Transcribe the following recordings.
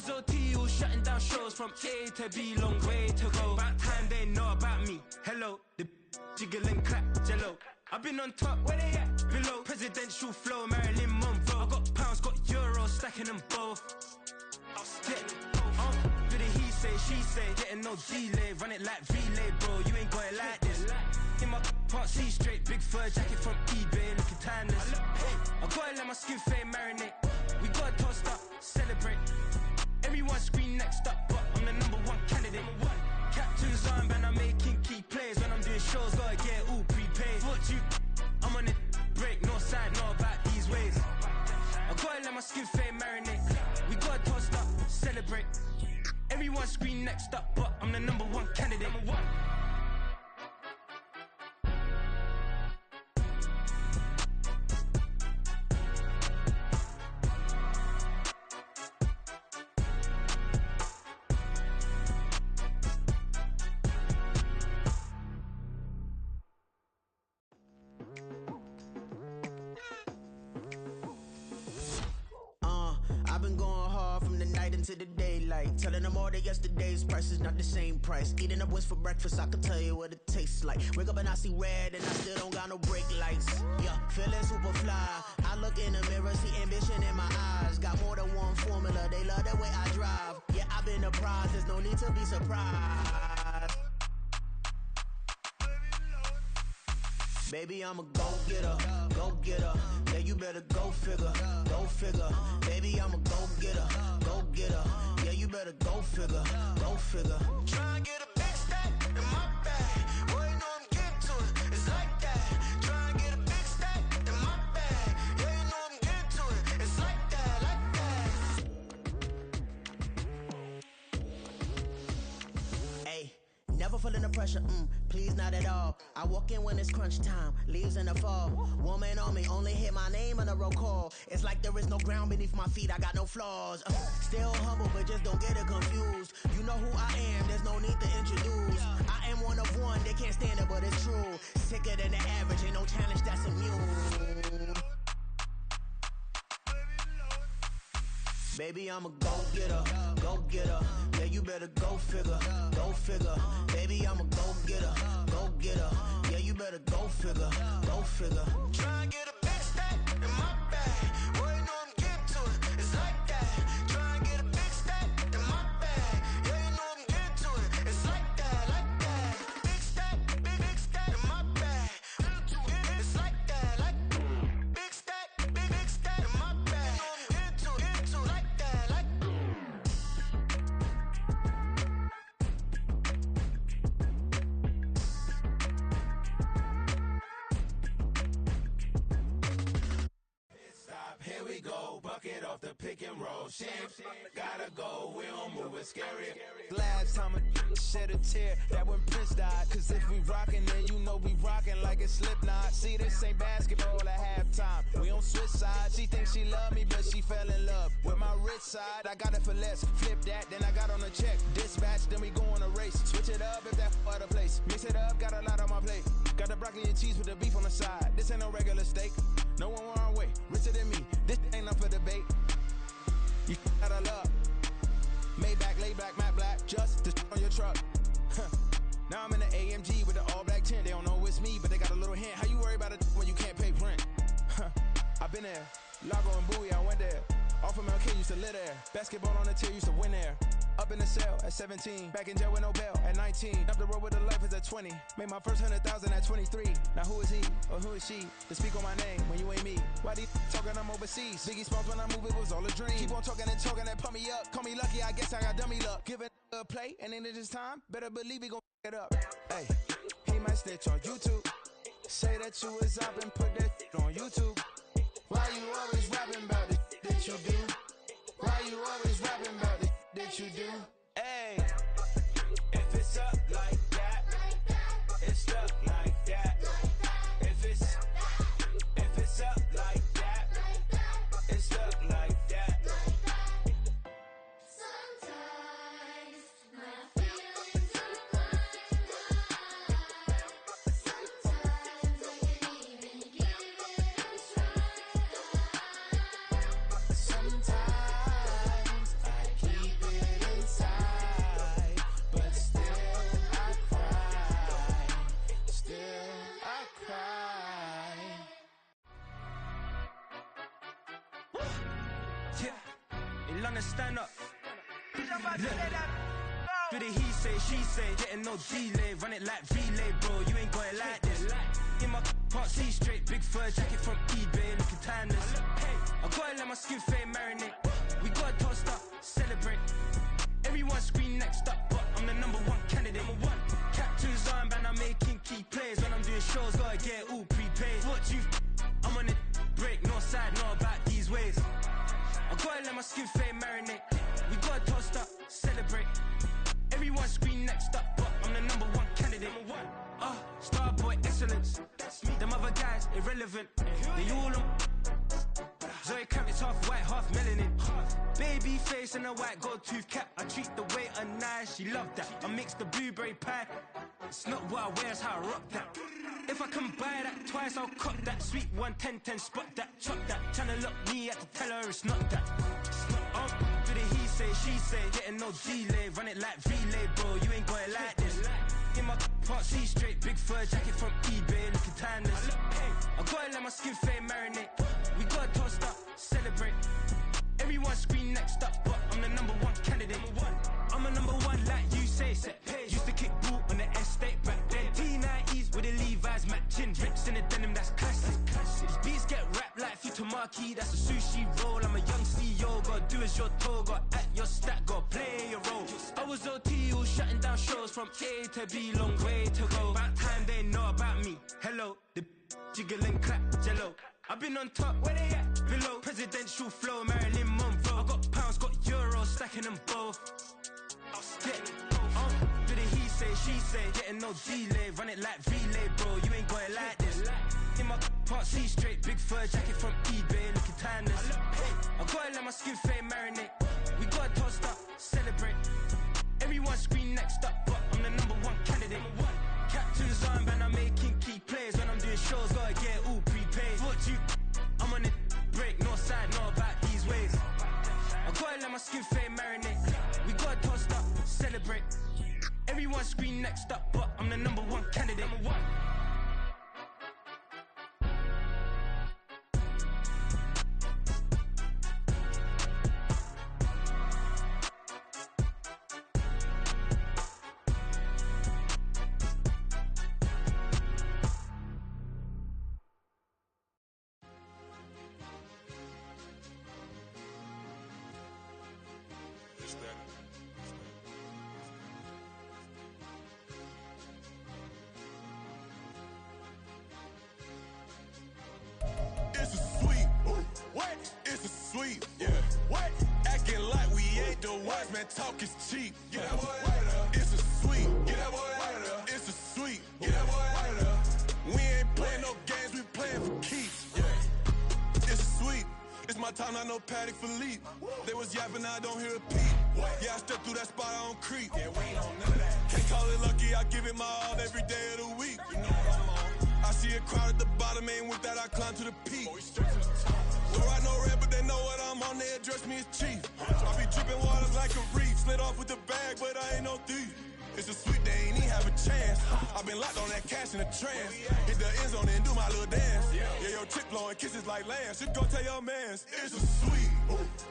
was OT, all shutting down shows from A to B, long way to go. About time they know about me. Hello, the jiggle and clap, jello. I've been on top, where they at? Below. Presidential flow, Marilyn Monroe. I got pounds, got euros, stacking them both. Do the he say, she say, getting no delay. Run it like relay, bro, you ain't got it like this. In my part C straight, big fur jacket from eBay, looking timeless. I gotta let my skin fade marinate. We gotta toast up, celebrate. Everyone scream next up, but I'm the #1 candidate. Captain's armband, I'm making key plays. When I'm doing shows, gotta get it all prepaid. Fuck you, I'm on it, break, no sign, know about these ways. I gotta let my skin fade marinate. We gotta toast up, celebrate. Everyone scream next up, but I'm the #1 candidate. I've been going hard from the night into the daylight, telling them all that yesterday's price is not the same price. Eating up wings for breakfast, I can tell you what it tastes like. Wake up and I see red and I still don't got no brake lights. Yeah, feeling super fly. I look in the mirror, see ambition in my eyes. Got more than one formula, they love the way I drive. Yeah, I've been a prize, there's no need to be surprised. Baby, I'm a go-getter, go-getter. Yeah, you better go figure, go figure. Baby, I'm a go-getter, go-getter. Yeah, you better go figure, go figure. Try and get a big stack in my bag. Boy, you know I'm getting to it, it's like that. Try and get a big stack in my bag. Yeah, you know I'm getting to it, it's like that, like that. Hey. Never feeling the pressure, please not at all. I walk in when it's crunch time, leaves in the fall. Woman on me, only hit my name on a roll call. It's like there is no ground beneath my feet, I got no flaws. Still humble, but just don't get it confused. You know who I am, there's no need to introduce. I am one of one, they can't stand it, but it's true. Sicker than the average, ain't no challenge that's immune. Baby, I'm a go-getter, go-getter. Yeah, you better go figure, go figure. Baby, I'm a go-getter, go-getter. Yeah, you better go figure, go figure. Try and get a big stack in my bag. Boy, you know I'm getting to it, it's like that. Try and get a big stack in my bag. Yeah, you know I'm getting to it, it's like that, like that. Big stack, big stack in my bag. It's like that, like big stack in my bag. Into like that, like. Stop, here we go, bucket off the pick and roll. Shift, gotta go, we don't move it scary. Last time a shed a tear, that when Prince died. Cause if we rockin', then you know we rockin' like a Slipknot. See, this ain't basketball at halftime. We on switch sides. She thinks she love me, but she fell in love with my rich side. I got it for less, flip that, then I got on a check. Dispatch, then we go on a race. Switch it up if that other place. Mix it up, got a lot on my plate. Got the broccoli and cheese with the beef on the side. This ain't no regular steak. No one wrong way, richer than me. This ain't up for debate. You out of luck. Maybach, lay back, matte black, just the on your truck. Now I'm in the AMG with the all black tint. They don't know it's me, but they got a little hint. How you worry about it when you can't pay rent? I've been there. Lago and Bowie, I went there. Off of MLK, used to live there. Basketball on the tier, used to win there. Up in the cell at 17. Back in jail with no bail at 19. Up the road with the life is at 20. Made my first 100,000 at 23. Now who is he or who is she to speak on my name when you ain't me? Why these talking I'm overseas? Biggie Smalls when I move it was all a dream. Keep on talking and pump me up. Call me lucky, I guess I got dummy luck. Give it a play and then it is time. Better believe he gon' it up. Hey, he might snitch on YouTube. Say that you was up and put that on YouTube. Why you always rapping about it that you do? Why you always rapping about it that you do? Hey, if it's up like that, it's stuck like that. If it's up like that, it's stuck like that. Sometimes my feelings are blind. Sometimes I can't even give it a try. Sometimes I keep London, stand up. Do the he say, she say, getting no delay. Run it like relay, bro, you ain't got it like this. In my can't see straight, big fur jacket from eBay, looking timeless. I gotta let my skin fade marinate. We gotta toast up, celebrate. Everyone scream next up, but I'm the #1 candidate. Captain's armband, I'm making key plays. When I'm doing shows, gotta get it all prepaid. What you I'm on it, break, no side, no about these ways. I gotta let my skin fade marinate. We gotta toast up, celebrate. Everyone scream next up, but I'm the #1 candidate. Starboy excellence. Them other guys irrelevant. They all on. Zoe Kravitz half white, half melanin. Baby face and a white gold tooth cap. I treat the waiter nice, she love that. I mix the blueberry pie. It's not what I wear, it's how I rock that. If I can buy that twice, I'll cop that. Sweet 110, spot that, chop that. Tryna lock me at the tell her it's not that. Do the he say, she say, getting no delay. Run it like relay, bro, you ain't got it like this. In my can't see straight, big fur jacket from eBay, looking timeless. I gotta let my skin fade marinate. We gotta toast up, celebrate. Everyone scream next up, but I'm the #1 candidate. I'm a #1 like you say, set pace. Used to kick boot on the estate back then. T90s with the Levi's matching. Rips in the denim, that's classic. These beats get wrapped like Futamaki, that's a sushi roll. I'm a young CEO, gotta do as you're told. Gotta act your stat, gotta play your role. I was OT, all shutting down shows from A to B, long way to go. About time they know about me. Hello, the jiggle and clap, jello. I've been on top, where they at? Below, presidential flow, Marilyn Monroe. I got pounds, got euros, stacking them both. Do the he say, she say, getting no delay. Run it like relay, bro, you ain't got it like this. In my can't see straight, big fur jacket from eBay, looking timeless. I gotta let my skin fade marinate. We gotta toast up, celebrate. Everyone scream next up, but I'm the #1 candidate. Captain's armband, I'm making key plays. When I'm doing shows, gotta get it all prepaid. What you I'm on it, break, no side, no about these ways. I gotta let my skin fade marinate. We gotta toast up, celebrate. Everyone scream next up, but I'm the #1 candidate. It's a sweet. What? It's a sweet. Yeah. What? Acting like we ain't the ones, man. Talk is cheap. Get that boy out of there. It's a sweet. Get that boy out of there. It's a sweet. Get that boy out of there. We ain't playing no games, we playing for keeps. Yeah. It's a sweet. It's my time, I know Patty Philippe. They was yapping, I don't hear a peep. Yeah, I step through that spot, I don't creep. Yeah, we ain't on none of that. Can't call it lucky, I give it my all every day of the week. You know what I'm on. I see a crowd at the bottom, ain't with that, I climb to the peak. So I know red, but they know what I'm on, they address me as chief. I be dripping waters like a reef, slid off with the bag, but I ain't no thief. It's a sweet, they ain't even have a chance. I been locked on that cash in a trance. Hit the end zone and do my little dance. Yeah, your chick blowing kisses like Lance. Just go tell your mans. It's a sweet.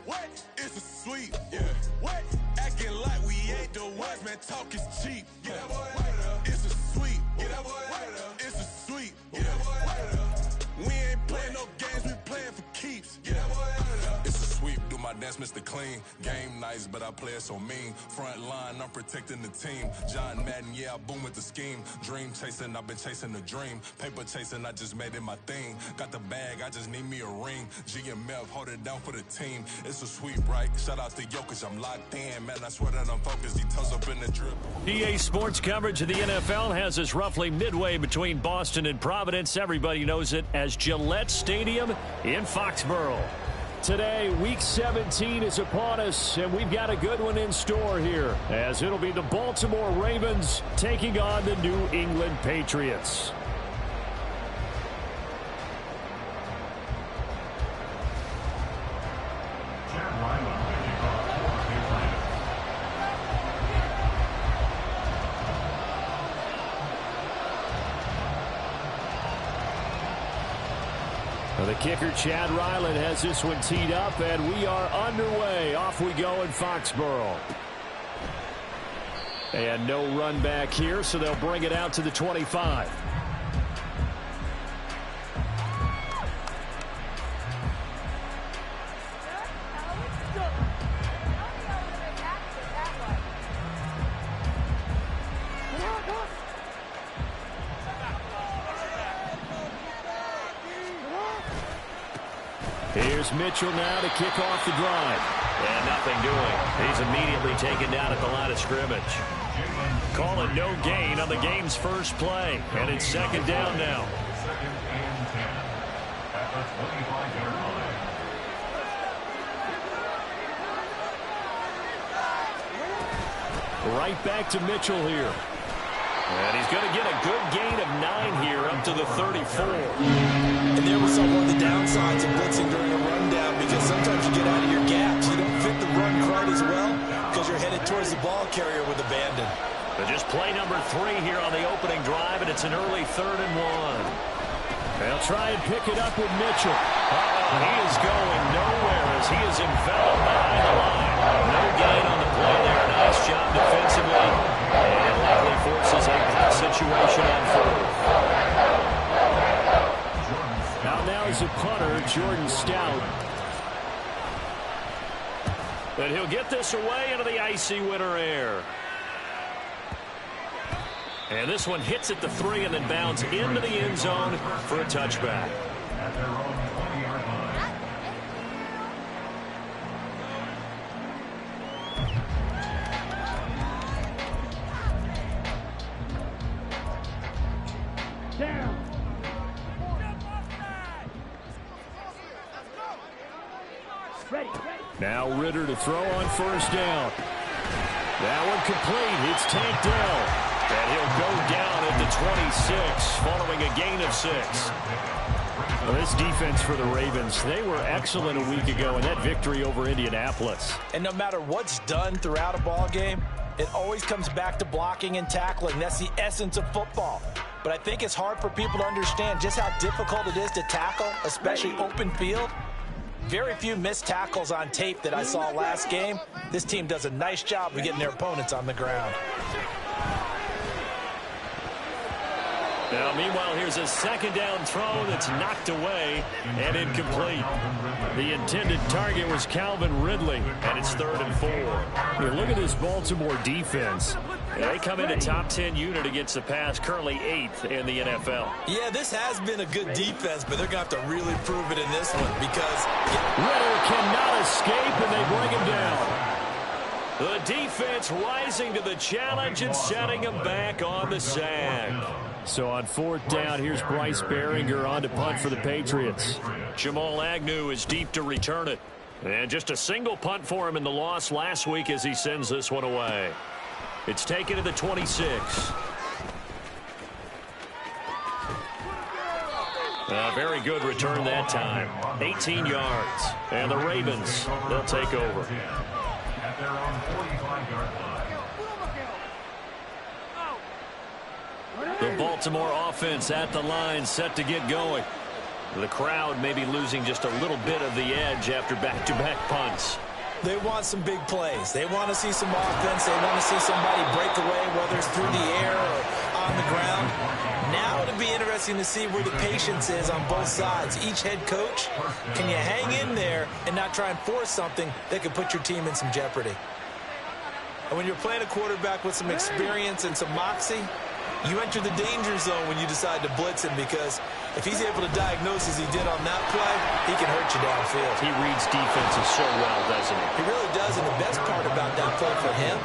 What? It's a sweet. Yeah. What? Acting like we ain't the ones, man. Talk is cheap. Get that boy out of there. It's a sweet. Get that boy out of there. It's a sweet. Get that boy out of there. We ain't playing no games, we playing for keeps. Get that boy out of there. It's a sweep, do my dance, Mr. Clean. Game nice, but I play it so mean. Front line, I'm protecting the team. John Madden, yeah, I boom with the scheme. Dream chasing, I've been chasing the dream. Paper chasing, I just made it my thing. Got the bag, I just need me a ring. GMF, hold it down for the team. It's a sweep, right? Shout out to Jokic, I'm locked in. Man, I swear that I'm focused. He toes up in the drip. EA Sports coverage of the NFL has us roughly midway between Boston and Providence. Everybody knows it as Gillette Stadium in Foxborough. Today, Week 17 is upon us, and we've got a good one in store here, as it'll be the Baltimore Ravens taking on the New England Patriots. Well, the kicker, Chad Ryland, has this one teed up, and we are underway. Off we go in Foxborough. And no run back here, so they'll bring it out to the 25. Here's Mitchell now to kick off the drive. And nothing doing. He's immediately taken down at the line of scrimmage. Call it no gain on the game's first play. And it's second down now. Second and 10 at the 25-yard line. Right back to Mitchell here. And he's going to get a good gain of 9 here up to the 34. And there was some of the downsides of blitzing during a rundown, because sometimes you get out of your gaps. You don't fit the run quite as well because you're headed towards the ball carrier with abandon. But just play number 3 here on the opening drive, and it's an early 3rd and 1. They'll try and pick it up with Mitchell. He is going nowhere as he is enveloped behind the line. No gain on the play there. Nice job defensively. And it likely forces a pass situation on 4th. Now is a punter, Jordan Stout. And he'll get this away into the icy winter air. And this one hits at the 3 and then bounds into the end zone for a touchback. At their own 20-yard line. Now Ritter to throw on 1st down. That one complete. It's tanked down. And he'll go down at the 26 following a gain of 6. Well, this defense for the Ravens, they were excellent a week ago in that victory over Indianapolis. And no matter what's done throughout a ball game, it always comes back to blocking and tackling. That's the essence of football. But I think it's hard for people to understand just how difficult it is to tackle, especially open field. Very few missed tackles on tape that I saw last game. This team does a nice job of getting their opponents on the ground. Now, meanwhile, here's a 2nd down throw that's knocked away and incomplete. The intended target was Calvin Ridley, and it's 3rd and 4. Here, look at this Baltimore defense. They come in a top 10 unit against the pass, currently 8th in the NFL. Yeah, this has been a good defense, but they're going to have to really prove it in this one because Ritter cannot escape, and they bring him down. The defense rising to the challenge and setting him back on the sag. So on 4th down, here's Bryce Behringer on to punt for the Patriots. Jamal Agnew is deep to return it. And just a single punt for him in the loss last week as he sends this one away. It's taken to the 26. A very good return that time. 18 yards. And the Ravens, they'll take over. At their own 45-yard line. The Baltimore offense at the line, set to get going. The crowd may be losing just a little bit of the edge after back-to-back punts. they want some big plays. They want to see some offense. They want to see somebody break away, whether it's through the air or on the ground. Now it'll be interesting to see where the patience is on both sides. Each head coach, can you hang in there and not try and force something that could put your team in some jeopardy? And when you're playing a quarterback with some experience and some moxie, you enter the danger zone when you decide to blitz him, because if he's able to diagnose as he did on that play, he can hurt you downfield. He reads defenses so well, doesn't he? He really does, and the best part about that play for him,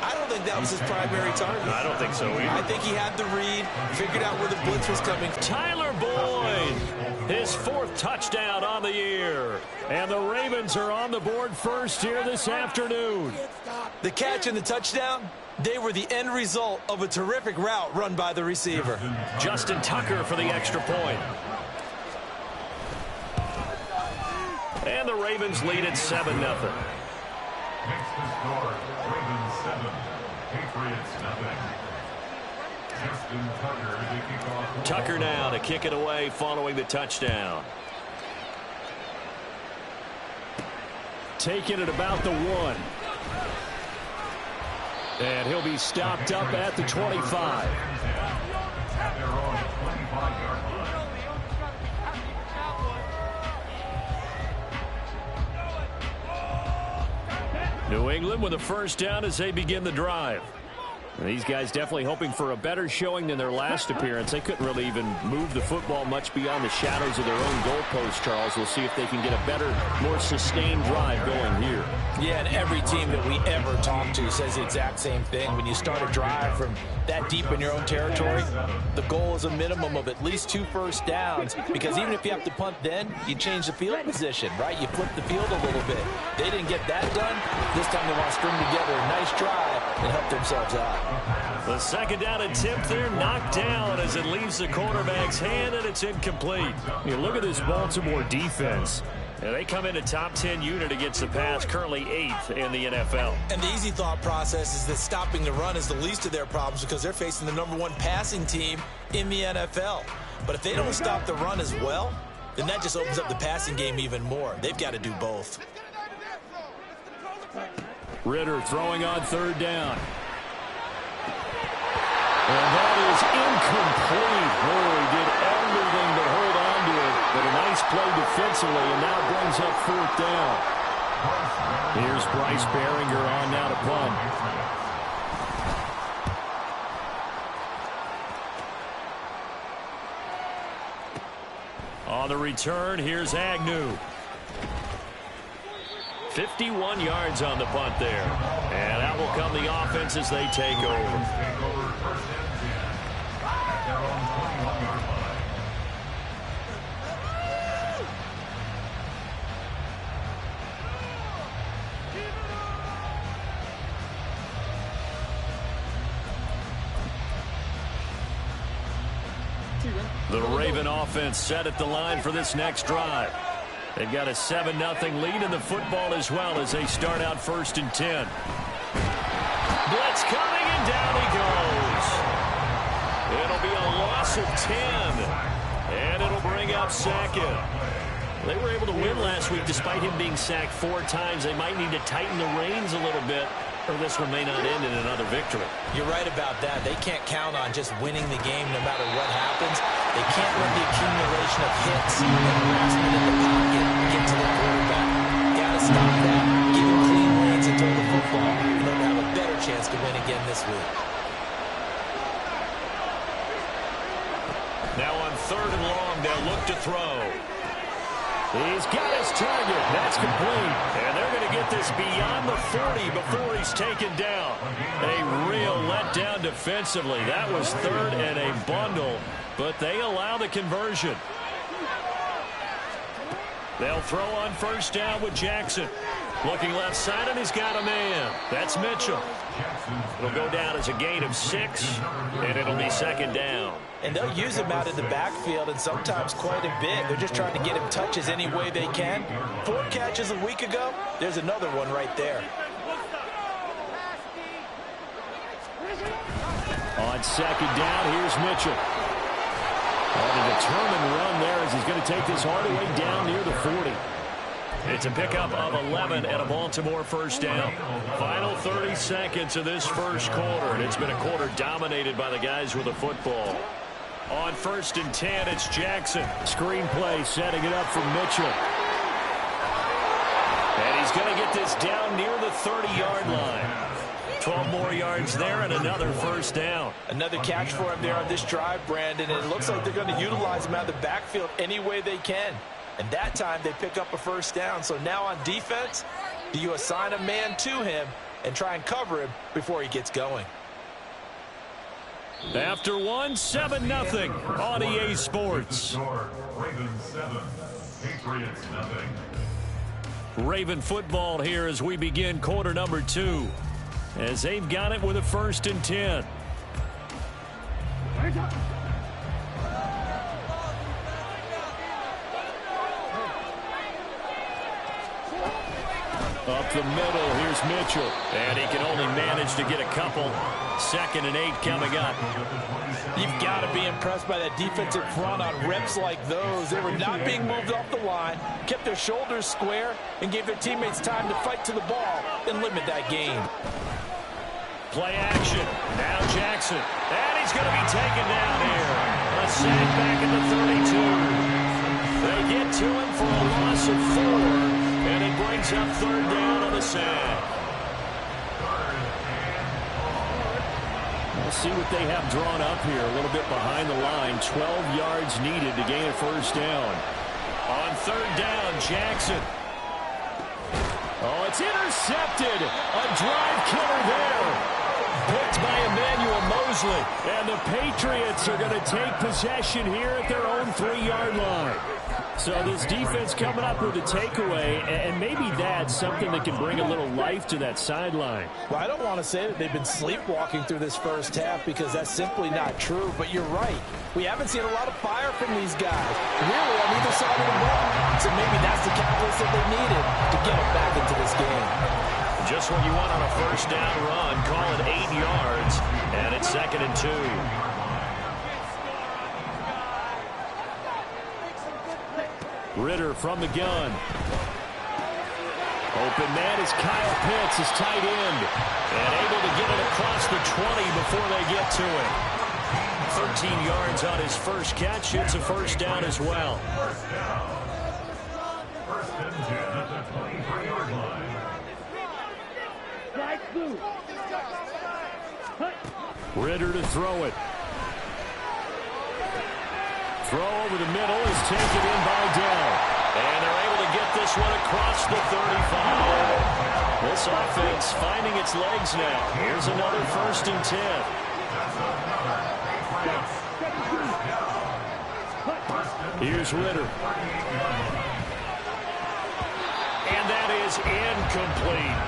I don't think that was his primary target. I don't think so either. I think he had the read, figured out where the blitz was coming. Tyler Boyd, his fourth touchdown on the year. And the Ravens are on the board first here this afternoon. The catch and the touchdown, they were the end result of a terrific route run by the receiver. Justin Tucker for the extra point. And the Ravens lead at 7-0. Makes the score, Ravens 7, Patriots nothing. Justin Tucker to kick off. Tucker now to kick it away following the touchdown. taken at about the 1. And he'll be stopped up at the 25. New England with a first down as they begin the drive. And these guys definitely hoping for a better showing than their last appearance. They couldn't really even move the football much beyond the shadows of their own goalpost, Charles. We'll see if they can get a better, more sustained drive going here. Yeah, and every team that we ever talk to says the exact same thing. When you start a drive from that deep in your own territory, the goal is a minimum of at least 2 first downs, because even if you have to punt then, you change the field position, right? You flip the field a little bit. They didn't get that done. This time they want to string together a nice drive and help themselves out. The second down attempt there knocked down as it leaves the quarterback's hand, and it's incomplete. You look at this Baltimore defense. And they come in a top 10 unit against the pass, currently 8th in the NFL. And the easy thought process is that stopping the run is the least of their problems because they're facing the #1 passing team in the NFL. But if they don't stop the run as well, then that just opens up the passing game even more. They've got to do both. Ritter throwing on 3rd down. And that is incomplete. Oh, he did everything but hold on to it. But a nice play defensively, and now brings up 4th down. Here's Bryce Behringer on now to punt. On the return, here's Agnew. 51 yards on the punt there. And out will come the offense as they take over. The Raven offense set at the line for this next drive. They've got a 7-0 lead in the football as well as they start out 1st and 10. Blitz coming, and down he goes. It'll be a loss of 10, and it'll bring up Sackett. They were able to win last week despite him being sacked 4 times. They might need to tighten the reins a little bit, or this one may not end in another victory. You're right about that. They can't count on just winning the game no matter what happens. They can't let the accumulation of hits and harassment in the pocket get to the quarterback. Got to stop that. Give him clean lanes and throw the football in order to have a better chance to win again this week. Now on 3rd and long, they'll look to throw. He's got his target. That's complete. And they're going to get this beyond the 40 before he's taken down. A real letdown defensively. That was 3rd and a bundle, but they allow the conversion. They'll throw on 1st down with Jackson. Looking left side, and he's got a man. That's Mitchell. It'll go down as a gain of 6, and it'll be 2nd down. And they'll use him out in the backfield, and sometimes quite a bit. They're just trying to get him touches any way they can. 4 catches a week ago. There's another one right there. On 2nd down, here's Mitchell. On a determined run there as he's going to take this all the way down near the 40. It's a pickup of 11 and a Baltimore 1st down. Final 30 seconds of this first quarter, and it's been a quarter dominated by the guys with the football. On 1st and 10, it's Jackson. Screen play setting it up for Mitchell. And he's going to get this down near the 30-yard line. 12 more yards there and another 1st down. Another catch for him there on this drive, Brandon, and it looks like they're going to utilize him out of the backfield any way they can. And that time they pick up a 1st down. So now on defense, do you assign a man to him and try and cover him before he gets going? After 1, 7-0 on EA Sports. Ravens 7, Patriots 0. Raven football here as we begin quarter number 2. As they've got it with a 1st and 10. Up the middle, here's Mitchell. And he can only manage to get a couple. 2nd and 8 coming up. You've got to be impressed by that defensive front on reps like those. They were not being moved off the line, kept their shoulders square, and gave their teammates time to fight to the ball and limit that gain. Play action. Now Jackson. And he's going to be taken down here. A sack back at the 32. They get to him for a loss of 4. And it brings up 3rd down on the sack. We'll see what they have drawn up here. A little bit behind the line. 12 yards needed to gain a 1st down. On 3rd down, Jackson. Oh, it's intercepted. A drive killer there. Picked by Emmanuel Mosley. And the Patriots are going to take possession here at their own 3-yard line. So this defense coming up with a takeaway, and maybe that's something that can bring a little life to that sideline. Well, I don't want to say that they've been sleepwalking through this first half because that's simply not true, but you're right. We haven't seen a lot of fire from these guys, really, on either side of the ball. So maybe that's the catalyst that they needed to get them back into this game. Just what you want on a 1st down run. Call it 8 yards, and it's 2nd and 2. Ritter from the gun. Open man is Kyle Pitts, his tight end. And able to get it across the 20 before they get to it. 13 yards on his first catch. It's a 1st down as well. First and 10 at the 23-yard line. Ritter to throw it. Throw over the middle is taken in by Dell. And they're able to get this one across the 35. This offense finding its legs now. Here's another 1st and 10. Here's Ritter. And that is incomplete.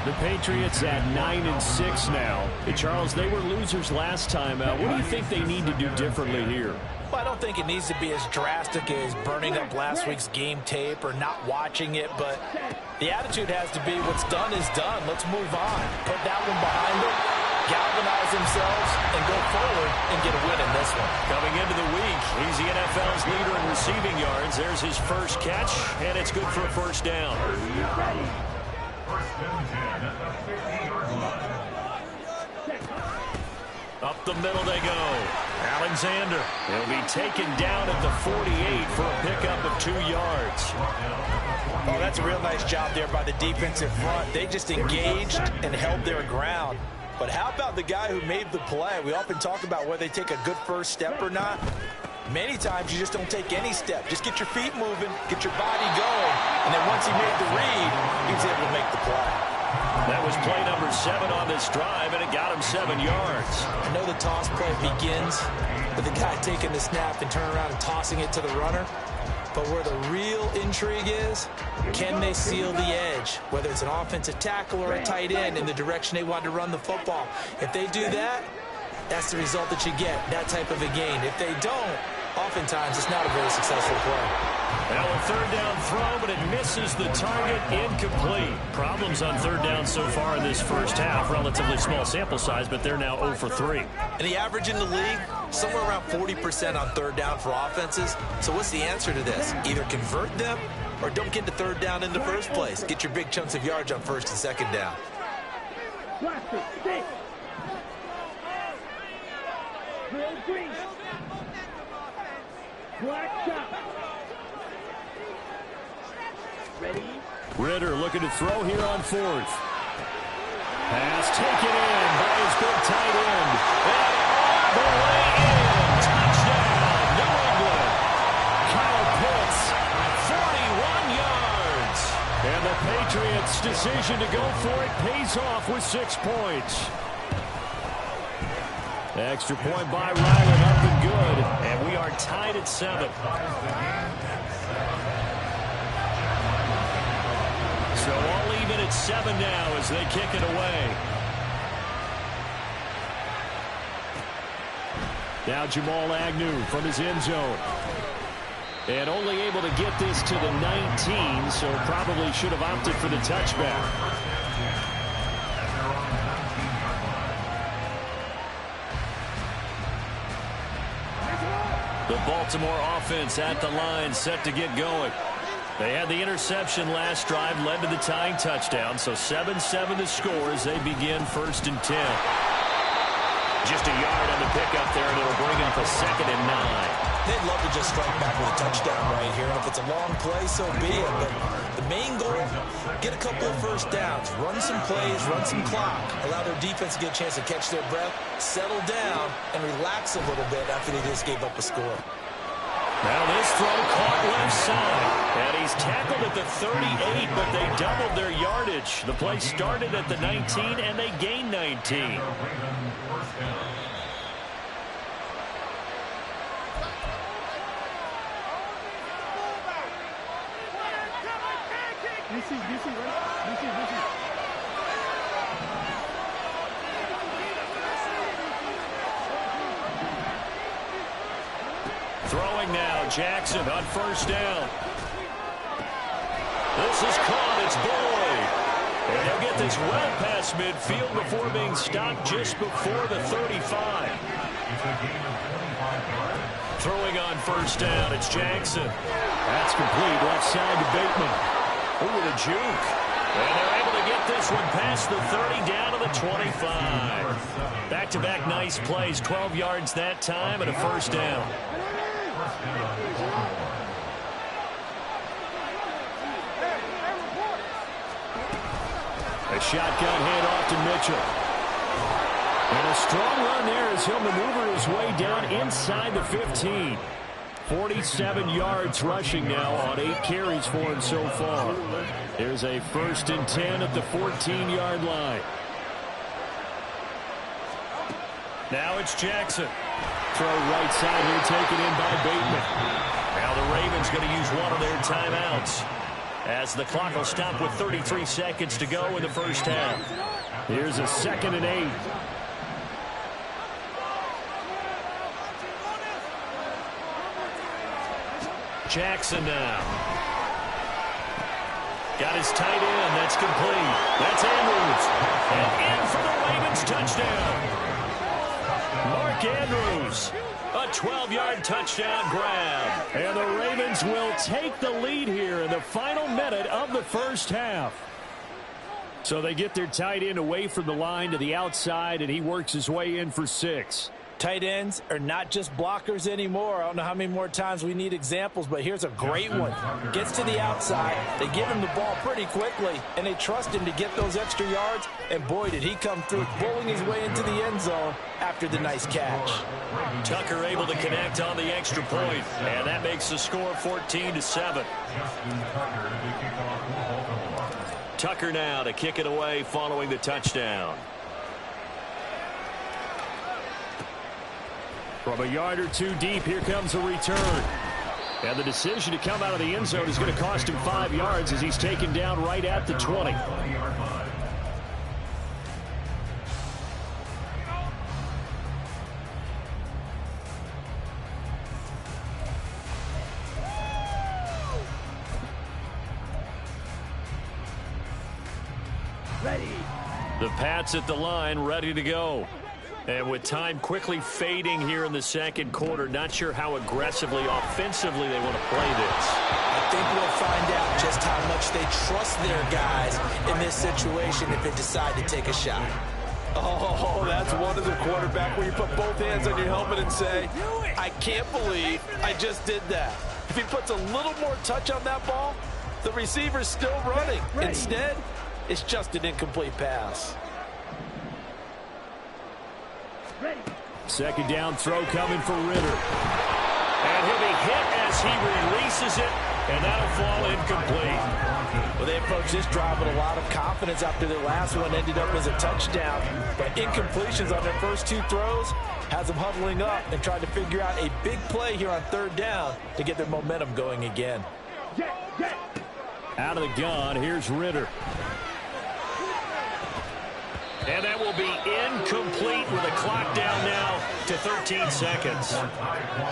The Patriots at 9-6 now. Hey, Charles, they were losers last time. What do you think they need to do differently here? Well, I don't think it needs to be as drastic as burning up last week's game tape or not watching it, but the attitude has to be what's done is done. Let's move on. Put that one behind them, galvanize themselves, and go forward and get a win in this one. Coming into the week, he's the NFL's leader in receiving yards. There's his first catch, and it's good for a 1st down. First and 10 at the 50-yard line. Up the middle they go. Alexander. He'll be taken down at the 48 for a pickup of 2 yards. Oh, that's a real nice job there by the defensive front. They just engaged and held their ground. But how about the guy who made the play? We often talk about whether they take a good first step or not. Many times you just don't take any step. Just get your feet moving, get your body going, and then once he made the read, he was able to make the play. That was play number 7 on this drive, and it got him 7 yards. I know the toss play begins with the guy taking the snap and turning around and tossing it to the runner. But where the real intrigue is, can they seal the edge? Whether it's an offensive tackle or a tight end in the direction they want to run the football. If they do that, that's the result that you get, that type of a gain. If they don't, oftentimes it's not a very successful play. Now a 3rd down throw, but it misses the target, incomplete. Problems on 3rd down so far in this first half. Relatively small sample size, but they're now 0 for 3. And the average in the league, somewhere around 40% on 3rd down for offenses. So what's the answer to this? Either convert them or don't get to 3rd down in the first place. Get your big chunks of yards on 1st and 2nd down. Ritter looking to throw here on 4th. Pass taken in by his big tight end. And all the way in. Touchdown, New England. Kyle Pitts, 41 yards. And the Patriots' decision to go for it pays off with 6 points. Extra point by Ryland, up and good. And we are tied at 7. So all even at 7 now as they kick it away. Now Jamal Agnew from his end zone. And only able to get this to the 19, so probably should have opted for the touchback. The Baltimore offense at the line, set to get going. They had the interception last drive, led to the tying touchdown, so 7-7 the score as they begin 1st and 10. Just a yard on the pickup there, and it'll bring up a 2nd and 9. They'd love to just strike back with a touchdown right here. And if it's a long play, so be it. But the main goal, get a couple of first downs, run some plays, run some clock, allow their defense to get a chance to catch their breath, settle down, and relax a little bit after they just gave up a score. Now this throw caught left side. And he's tackled at the 38, but they doubled their yardage. The play started at the 19, and they gained 19. Throwing now, Jackson on 1st down. This is caught, it's Boyd. And they'll get this well past midfield before being stopped just before the 35. Throwing on 1st down, it's Jackson. That's complete, left side to Bateman. Ooh, with a juke. And they're able to get this one past the 30 down to the 25. Back-to-back nice plays, 12 yards that time and a 1st down. A shotgun handoff to Mitchell. And a strong run there as he'll maneuver his way down inside the 15. 47 yards rushing now on 8 carries for him so far. There's a 1st and 10 at the 14-yard line. Now it's Jackson. Throw right side here taken in by Bateman. Now the Ravens going to use one of their timeouts as the clock will stop with 33 seconds to go in the 1st half. Here's a 2nd and 8. Jackson now. Got his tight end. That's complete. That's Andrews. And in for the Ravens touchdown. Mark Andrews. A 12-yard touchdown grab. And the Ravens will take the lead here in the final minute of the 1st half. So they get their tight end away from the line to the outside, and he works his way in for 6. Tight ends are not just blockers anymore. I don't know how many more times we need examples, but here's a great one. Gets to the outside. They give him the ball pretty quickly, and they trust him to get those extra yards. And boy, did he come through, bowling his way into the end zone after the nice catch. Tucker able to connect on the extra point, and that makes the score 14-7. Tucker now to kick it away following the touchdown. From a yard or two deep, here comes a return. And the decision to come out of the end zone is going to cost him 5 yards as he's taken down right at the 20. Ready. The Pats at the line, ready to go. And with time quickly fading here in the 2nd quarter, not sure how aggressively, offensively they want to play this. I think we'll find out just how much they trust their guys in this situation if they decide to take a shot. Oh, that's one of the quarterback where you put both hands on your helmet and say, I can't believe I just did that. If he puts a little more touch on that ball, the receiver's still running. Instead, it's just an incomplete pass. 2nd down throw coming for Ritter. And he'll be hit as he releases it, and that'll fall incomplete. Well, they approached this drive with a lot of confidence after their last one ended up as a touchdown. But incompletions on their first 2 throws has them huddling up and trying to figure out a big play here on 3rd down to get their momentum going again. Out of the gun, here's Ritter. And that will be incomplete with a clock down now to 13 seconds.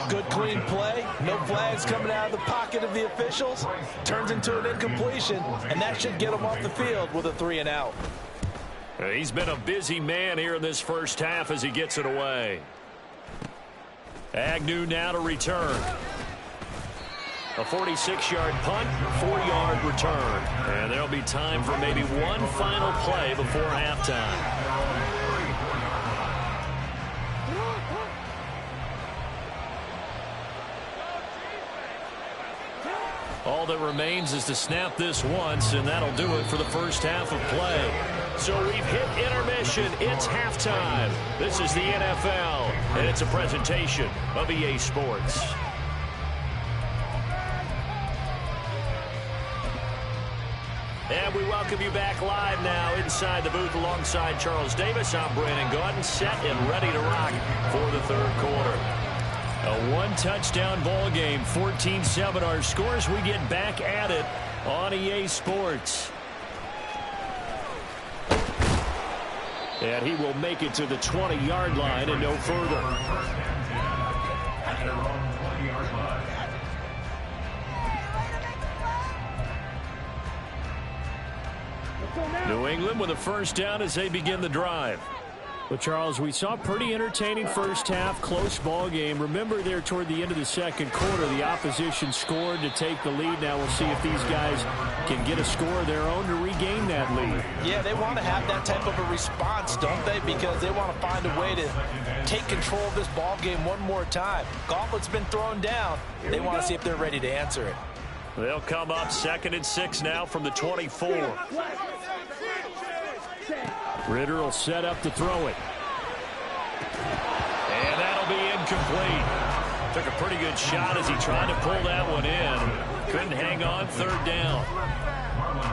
Good, clean play. No flags coming out of the pocket of the officials. Turns into an incompletion, and that should get him off the field with a 3 and out. He's been a busy man here in this first half as he gets it away. Agnew now to return. A 46-yard punt, 4-yard return. And there'll be time for maybe one final play before halftime. All that remains is to snap this once, and that'll do it for the first half of play. So we've hit intermission. It's halftime. This is the NFL, and it's a presentation of EA Sports. And we welcome you back live now inside the booth alongside Charles Davis. I'm Brandon Gaudin, set and ready to rock for the third quarter. A one-touchdown ball game, 14-7 our scores. We get back at it on EA Sports. And he will make it to the 20-yard line and no further. New England with a first down as they begin the drive. Well, Charles, we saw a pretty entertaining first half, close ball game. Remember there toward the end of the second quarter, the opposition scored to take the lead. Now we'll see if these guys can get a score of their own to regain that lead. Yeah, they want to have that type of a response, don't they? Because they want to find a way to take control of this ball game one more time. Gauntlet's been thrown down. They want to see if they're ready to answer it. They'll come up 2nd and 6 now from the 24. Ritter will set up to throw it. And that'll be incomplete. Took a pretty good shot as he tried to pull that one in. Couldn't hang on, 3rd down.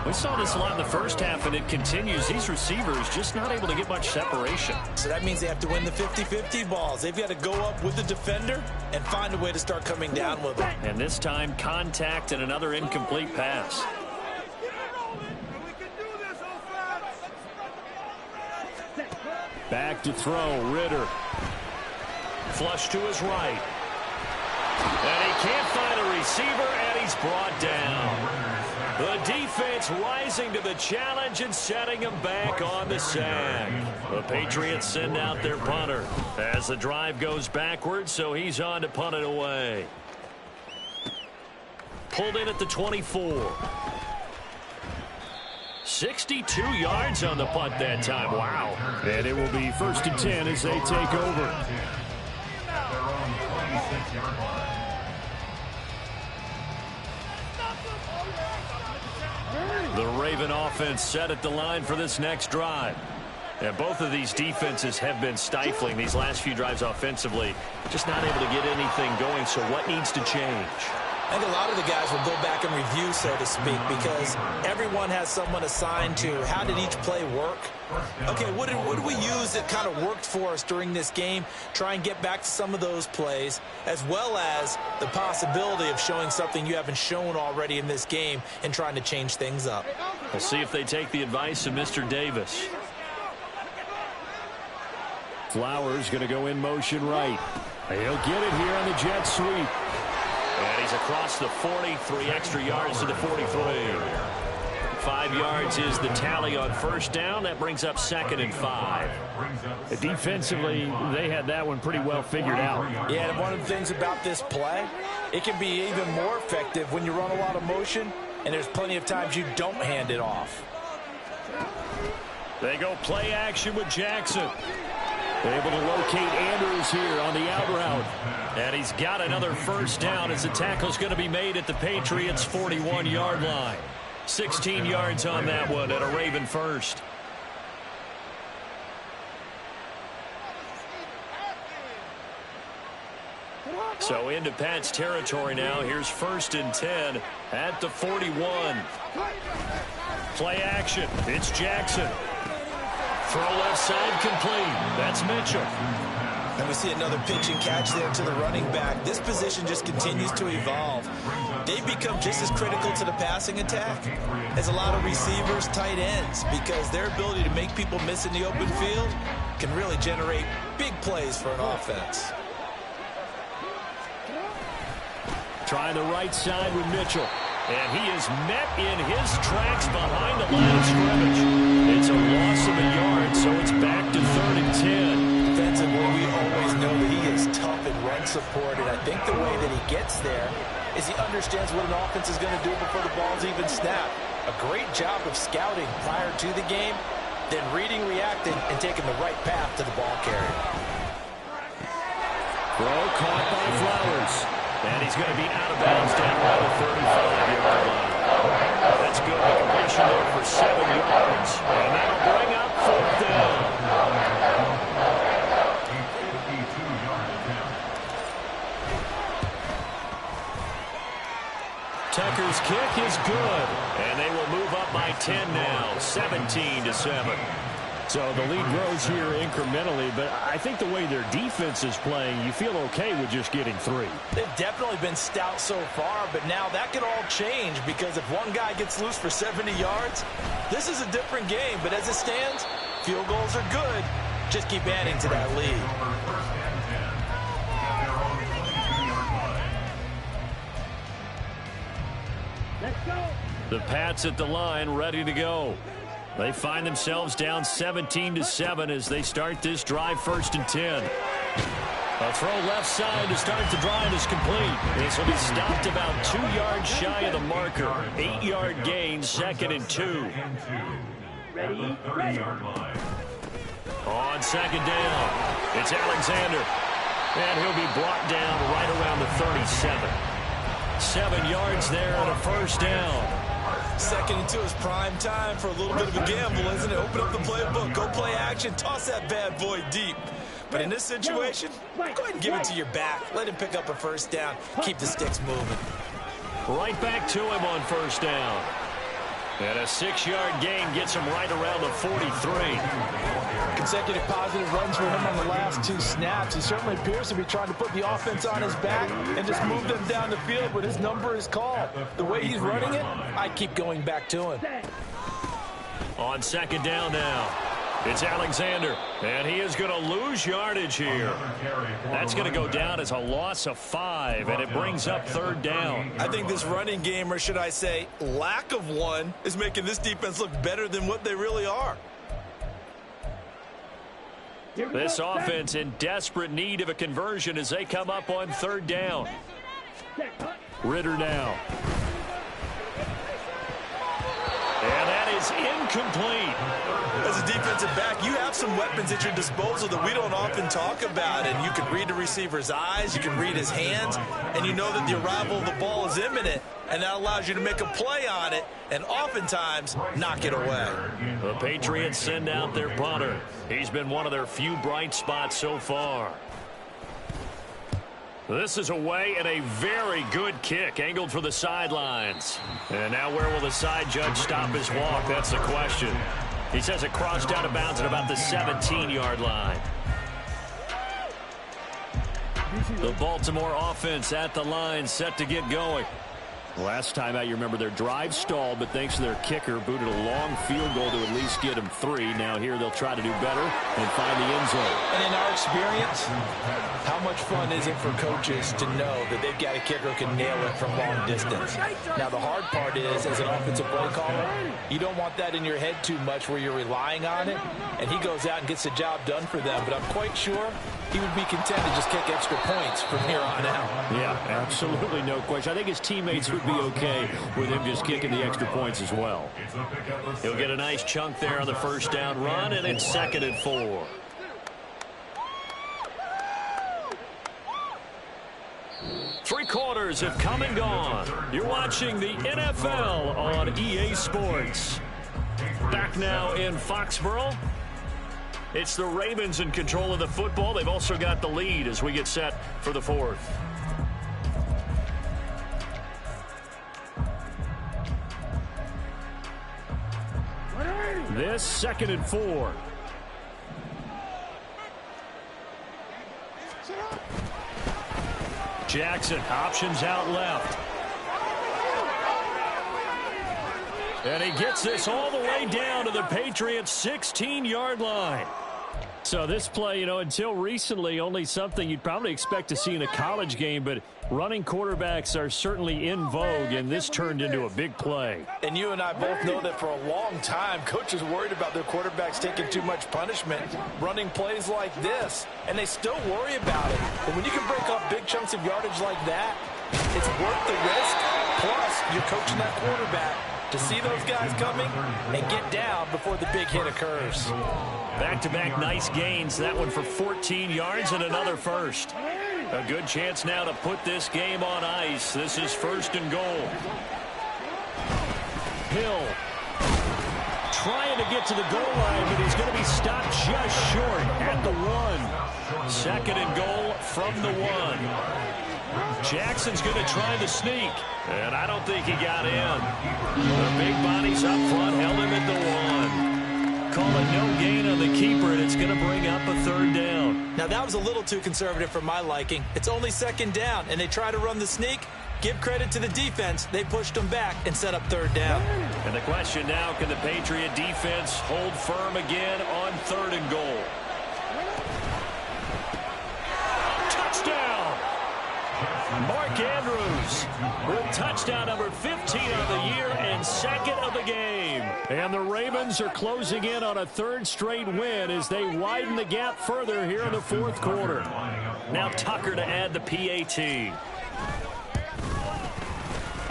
We saw this a lot in the first half, and it continues. These receivers just not able to get much separation. So that means they have to win the 50-50 balls. They've got to go up with the defender and find a way to start coming down with it. And this time, contact and another incomplete pass. Back to throw, Ritter. Flush to his right. And he can't find a receiver, and he's brought down. The defense rising to the challenge and setting him back on the sack. The Patriots send out their punter as the drive goes backwards, so he's on to punt it away. Pulled in at the 24. 62 yards on the punt that time. Wow. And it will be 1st and 10 as they take over. The Raven offense set at the line for this next drive. And both of these defenses have been stifling these last few drives offensively. Just not able to get anything going, so what needs to change? I think a lot of the guys will go back and review, so to speak, because everyone has someone assigned to how did each play work. Okay, what did we use that kind of worked for us during this game? Try and get back to some of those plays, as well as the possibility of showing something you haven't shown already in this game and trying to change things up. We'll see if they take the advice of Mr. Davis. Flowers going to go in motion right. He'll get it here on the jet sweep. And he's across the 40, 3 extra yards to the 43. 5 yards is the tally on first down. That brings up 2nd and 5. Defensively, they had that one pretty well figured out. Yeah, and one of the things about this play, it can be even more effective when you run a lot of motion, and there's plenty of times you don't hand it off. They go play action with Jackson. Able to locate Andrews here on the out route. And he's got another first down as the tackle's going to be made at the Patriots' 41-yard line. 16 yards on that one at a Raven first. So into Pat's territory now. Here's 1st and 10 at the 41. Play action. It's Jackson. Throw left side complete. That's Mitchell. And we see another pitch and catch there to the running back. This position just continues to evolve. They've become just as critical to the passing attack as a lot of receivers, tight ends, because their ability to make people miss in the open field can really generate big plays for an offense. Trying the right side with Mitchell. And he is met in his tracks behind the line of scrimmage. It's a loss of a yard, so it's back to 3rd and 10. Defensively, we always know that he is tough in run support, and I think the way that he gets there is he understands what an offense is going to do before the ball's even snapped. A great job of scouting prior to the game, then reading, reacting, and taking the right path to the ball carrier. Throw caught by Flowers. And he's going to be out of bounds down by the 35-yard line. That's good. A completion there for 7 yards. And that'll bring up 4th down. Tucker's kick is good. And they will move up by 10 now, 17-7. So the lead grows here incrementally, but I think the way their defense is playing, you feel okay with just getting 3. They've definitely been stout so far, but now that could all change because if one guy gets loose for 70 yards, this is a different game. But as it stands, field goals are good. Just keep adding to that lead. The Pats at the line, ready to go. They find themselves down 17-7 as they start this drive, 1st and 10. A throw left side to start the drive is complete. This will be stopped about 2 yards shy of the marker. 8-yard gain, 2nd and 2. Ready? On 2nd down, it's Alexander. And he'll be brought down right around the 37. 7 yards there and a 1st down. 2nd and 2 is prime time for a little bit of a gamble, isn't it? Open up the playbook, go play action, toss that bad boy deep. But in this situation, go ahead and give it to your back. Let him pick up a 1st down. Keep the sticks moving. Right back to him on 1st down. And a 6-yard gain gets him right around the 43. Consecutive positive runs for him on the last 2 snaps. He certainly appears to be trying to put the offense on his back and just move them down the field, but his number is called. The way he's running it, I keep going back to him. On 2nd down now, it's Alexander, and he is going to lose yardage here. That's going to go down as a loss of 5, and it brings up 3rd down. I think this running game, or should I say lack of one, is making this defense look better than what they really are. This offense in desperate need of a conversion as they come up on 3rd down. Ritter now. And that is incomplete. As a defensive back, you have some weapons at your disposal that we don't often talk about. And you can read the receiver's eyes, you can read his hands, and you know that the arrival of the ball is imminent. And that allows you to make a play on it and oftentimes knock it away. The Patriots send out their punter. He's been one of their few bright spots so far. This is away and a very good kick angled for the sidelines. And now where will the side judge stop his walk? That's the question. He says it crossed out of bounds at about the 17-yard line. The Baltimore offense at the line, set to get going. Last time out, you remember their drive stalled, but thanks to their kicker, booted a long field goal to at least get them 3. Now here they'll try to do better and find the end zone. And in our experience, how much fun is it for coaches to know that they've got a kicker who can nail it from long distance? Now the hard part is, as an offensive play caller, you don't want that in your head too much where you're relying on it, and he goes out and gets the job done for them. But I'm quite sure he would be content to just kick extra points from here on out. Yeah, absolutely no question. I think his teammates would be okay with him just kicking the extra points as well. He'll get a nice chunk there on the 1st down run, and it's 2nd and 4. Three quarters have come and gone. You're watching the NFL on EA Sports. Back now in Foxborough. It's the Ravens in control of the football. They've also got the lead as we get set for the 4th. This 2nd and 4. Jackson options out left. And he gets this all the way down to the Patriots' 16-yard line. So this play, until recently, only something you'd probably expect to see in a college game, but running quarterbacks are certainly in vogue, and this turned into a big play. And you and I both know that for a long time, coaches worried about their quarterbacks taking too much punishment, running plays like this, and they still worry about it. But when you can break up big chunks of yardage like that, it's worth the risk. Plus, you're coaching that quarterback to see those guys coming and get down before the big hit occurs. Back-to-back nice gains. That one for 14 yards and another first. A good chance now to put this game on ice. This is 1st and goal. Hill trying to get to the goal line, but he's going to be stopped just short at the 1. 2nd and goal from the 1. Jackson's going to try the sneak, and I don't think he got in. The big bodies up front held him at the 1. Call it no gain on the keeper, and it's going to bring up a 3rd down. Now, that was a little too conservative for my liking. It's only 2nd down, and they try to run the sneak. Give credit to the defense. They pushed them back and set up 3rd down. And the question now, can the Patriot defense hold firm again on 3rd and goal? Touchdown! Mark Andrews with touchdown number 15 of the year and 2nd of the game. And the Ravens are closing in on a 3rd straight win as they widen the gap further here in the 4th quarter. Now Tucker to add the PAT.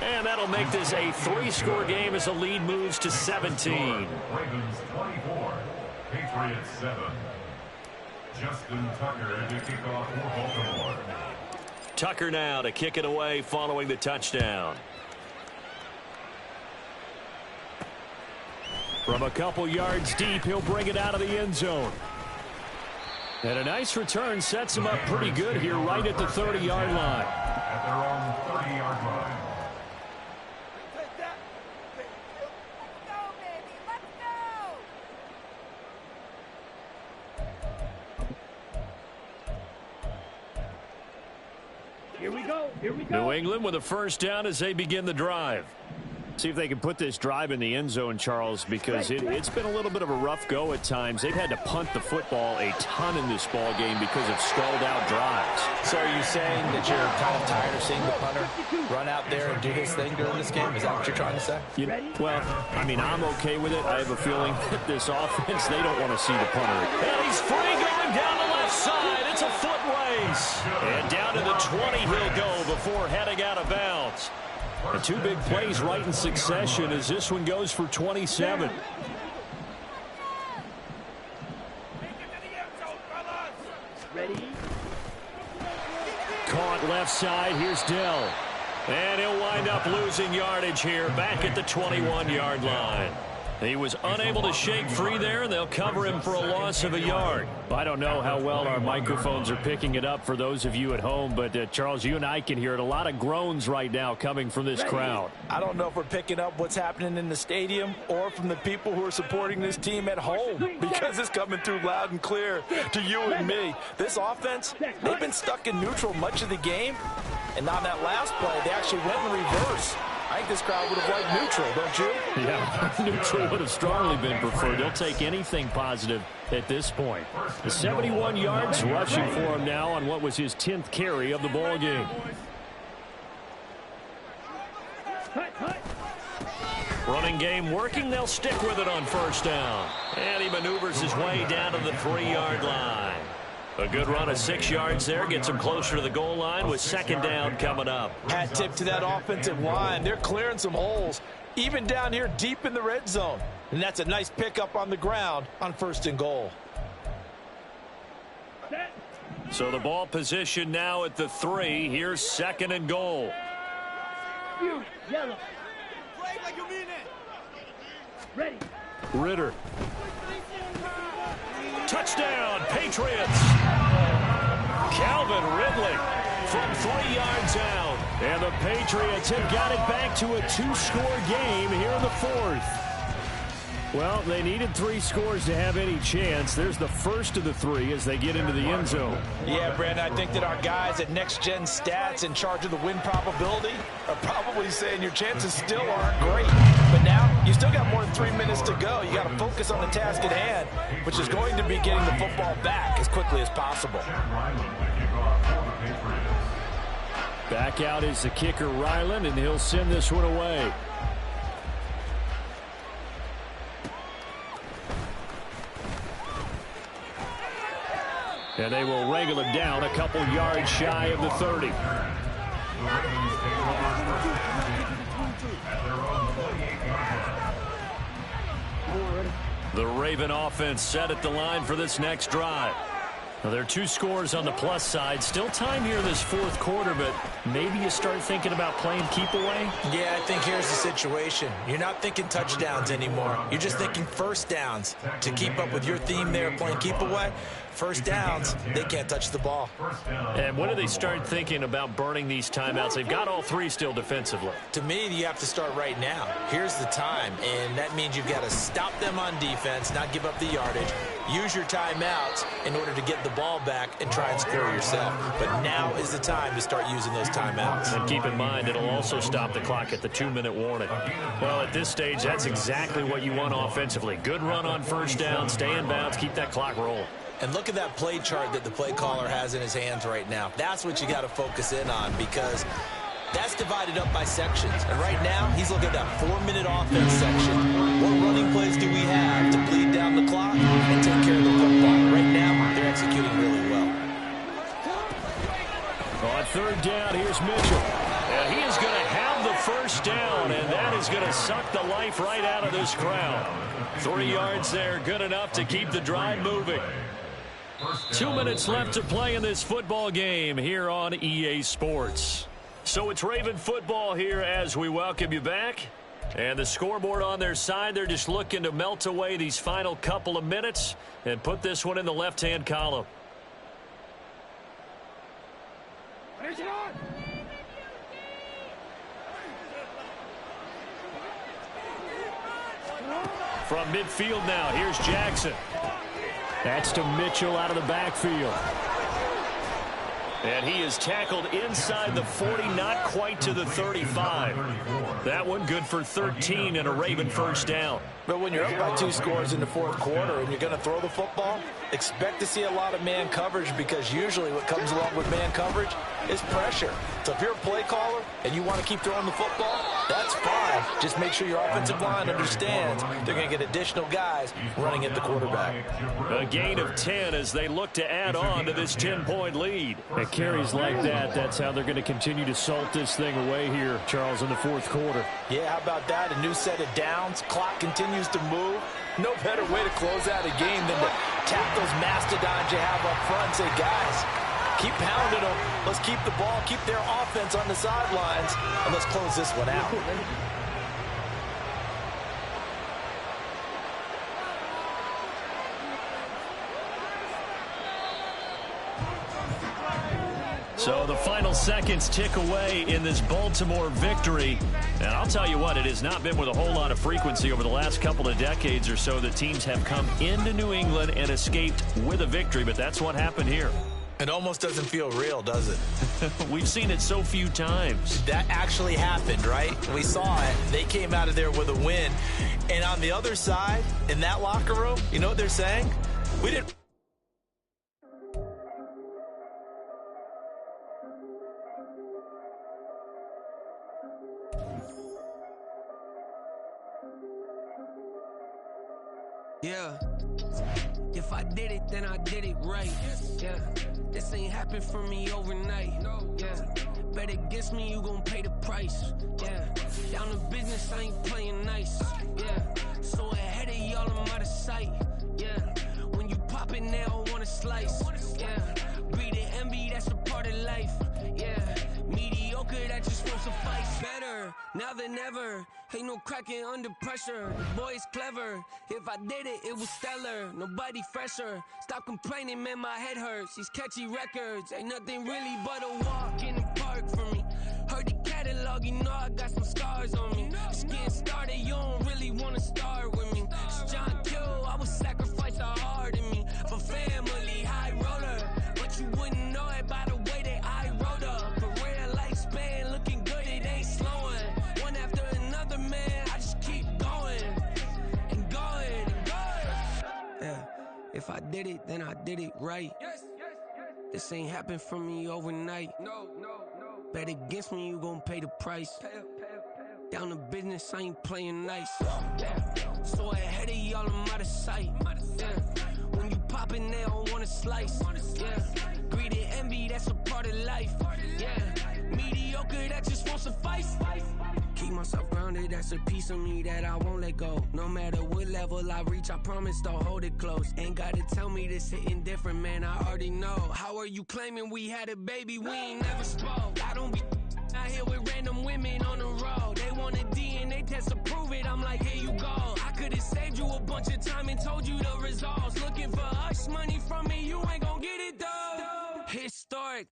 And that'll make this a 3-score game as the lead moves to 17. Ravens 24, Patriots 7. Justin Tucker to kick off for Baltimore. Tucker now to kick it away following the touchdown. From a couple yards deep, he'll bring it out of the end zone. And a nice return sets him up pretty good here right at the 30-yard line. At their own 30-yard line. Here we go. New England with a 1st down as they begin the drive. See if they can put this drive in the end zone, Charles, because it's been a little bit of a rough go at times. They've had to punt the football a ton in this ball game because of stalled-out drives. So are you saying that you're kind of tired of seeing the punter run out there and do his thing during this game? Is that what you're trying to say? Well, I mean, I'm okay with it. I have a feeling that this offense, they don't want to see the punter. And he's free going down the left side. It's a foot race. And down to the 20 he'll go before heading out of bounds. The 2 big plays right in succession as this one goes for 27. Caught left side. Here's Dell. And he'll wind up losing yardage here back at the 21-yard line. He was unable to shake free there, and they'll cover him for a loss of a yard. I don't know how well our microphones are picking it up for those of you at home, but, Charles, you and I can hear it. A lot of groans right now coming from this crowd. I don't know if we're picking up what's happening in the stadium or from the people who are supporting this team at home, because it's coming through loud and clear to you and me. This offense, they've been stuck in neutral much of the game, and on that last play, they actually went in reverse. I think this crowd would have liked neutral, don't you? Yeah, neutral would have strongly been preferred. They'll take anything positive at this point. The 71 yards rushing for him now on what was his 10th carry of the ball game. Running game working. They'll stick with it on 1st down. And he maneuvers his way down to the 3-yard line. A good run of 6 yards there. Gets him closer to the goal line with 2nd down coming up. Hat tip to that offensive line. They're clearing some holes, even down here deep in the red zone. And that's a nice pickup on the ground on 1st and goal. So the ball position now at the 3. Here's 2nd and goal. Yellow. Play like you mean it. Ready. Ritter. Touchdown, Patriots. Calvin Ridley from 3 yards out. And the Patriots have got it back to a 2-score game here in the 4th. Well, they needed 3 scores to have any chance. There's the first of the 3 as they get into the end zone. Yeah, Brandon, I think that our guys at Next Gen Stats in charge of the win probability are probably saying your chances still aren't great. But now You still got more than 3 minutes to go. You got to focus on the task at hand, which is going to be getting the football back as quickly as possible. Back out is the kicker, Ryland, and he'll send this one away. And they will wrangle him down a couple yards shy of the 30. The Raven offense set at the line for this next drive. Now, there are 2 scores on the plus side. Still time here in this fourth quarter, but maybe you start thinking about playing keep away? Yeah, I think here's the situation. You're not thinking touchdowns anymore. You're just thinking first downs. To keep up with your theme there, playing keep away, first downs, they can't touch the ball. And when do they start thinking about burning these timeouts? They've got all 3 still defensively. To me, you have to start right now. Here's the time, and that means you've got to stop them on defense, not give up the yardage. Use your timeouts in order to get the ball back and try and score yourself. But now is the time to start using those timeouts. And keep in mind, it'll also stop the clock at the 2-minute warning. Well, at this stage, that's exactly what you want offensively. Good run on first down, stay in bounds, keep that clock rolling. And look at that play chart that the play caller has in his hands right now. That's what you got to focus in on, because that's divided up by sections. And right now, he's looking at that 4-minute offense section. What running plays do we have to bleed down the clock and take care of the football? Right now, they're executing really well. On third down, here's Mitchell. And he is going to have the first down, and that is going to suck the life right out of this crowd. 3 yards there, good enough to keep the drive moving. 2 minutes left to play in this football game here on EA Sports. So it's Raven football here as we welcome you back. And the scoreboard on their side, they're just looking to melt away these final couple of minutes and put this one in the left-hand column. From midfield now, here's Jackson. That's to Mitchell out of the backfield. And he is tackled inside the 40, not quite to the 35. That one good for 13 and a Raven first down. But when you're up by 2 scores in the fourth quarter and you're going to throw the football, expect to see a lot of man coverage, because usually what comes along with man coverage is pressure. So if you're a play caller and you want to keep throwing the football, that's fine. Just make sure your offensive line understands they're going to get additional guys running at the quarterback. A gain of 10 as they look to add on to this 10-point lead. At carries like that, that's how they're going to continue to salt this thing away here, Charles, in the fourth quarter. Yeah, how about that? A new set of downs. Clock continues to move. No better way to close out a game than to tap those mastodons you have up front and say, guys, keep pounding them. Let's keep the ball, keep their offense on the sidelines, and let's close this one out. So the final seconds tick away in this Baltimore victory. And I'll tell you what, it has not been with a whole lot of frequency over the last couple of decades or so that teams have come into New England and escaped with a victory, but that's what happened here. It almost doesn't feel real, does it? We've seen it so few times. That actually happened, right? We saw it. They came out of there with a win. And on the other side, in that locker room, you know what they're saying? We didn't... Yeah, if I did it, then I did it right. Yeah, this ain't happened for me overnight. Yeah, bet against me, you gon' pay the price. Yeah, down to business, I ain't playing nice. Yeah, so ahead of y'all, I'm out of sight. Yeah, when you pop it, they don't wanna slice. Yeah, breeding envy, that's a part of life. Yeah, mediocre, that just won't suffice. Better now than ever. Ain't no cracking under pressure. The boy is clever. If I did it, it was stellar. Nobody fresher. Stop complaining, man, my head hurts. These catchy records ain't nothing really but a walk in the park for me. Heard the catalog, you know I got some scars on me. It's getting started, you don't really wanna start with me. It's John Kill, I would sacrifice a heart in me for family, high roller. But you wouldn't know it by the way that I wrote up. Career lifespan looking good, it ain't slowing. One after another, man, I just keep going. If I did it, then I did it right. This ain't happened for me overnight. Bet against me, you gon' pay the price. Down to business, I ain't playing nice. So ahead of y'all, I'm out of sight. When you poppin', they don't wanna slice. Greed and envy, that's a part of life. Mediocre, that just won't suffice. Keep myself grounded, that's a piece of me that I won't let go. No matter what level I reach, I promise to hold it close. Ain't gotta tell me this hitting different, man, I already know. How are you claiming we had a baby, we ain't never spoke? I don't be out here with random women on the road. They want a DNA test to prove it, I'm like, here you go. I could've saved you a bunch of time and told you the results. Looking for hush money from me, you ain't gon' get it though. Historic,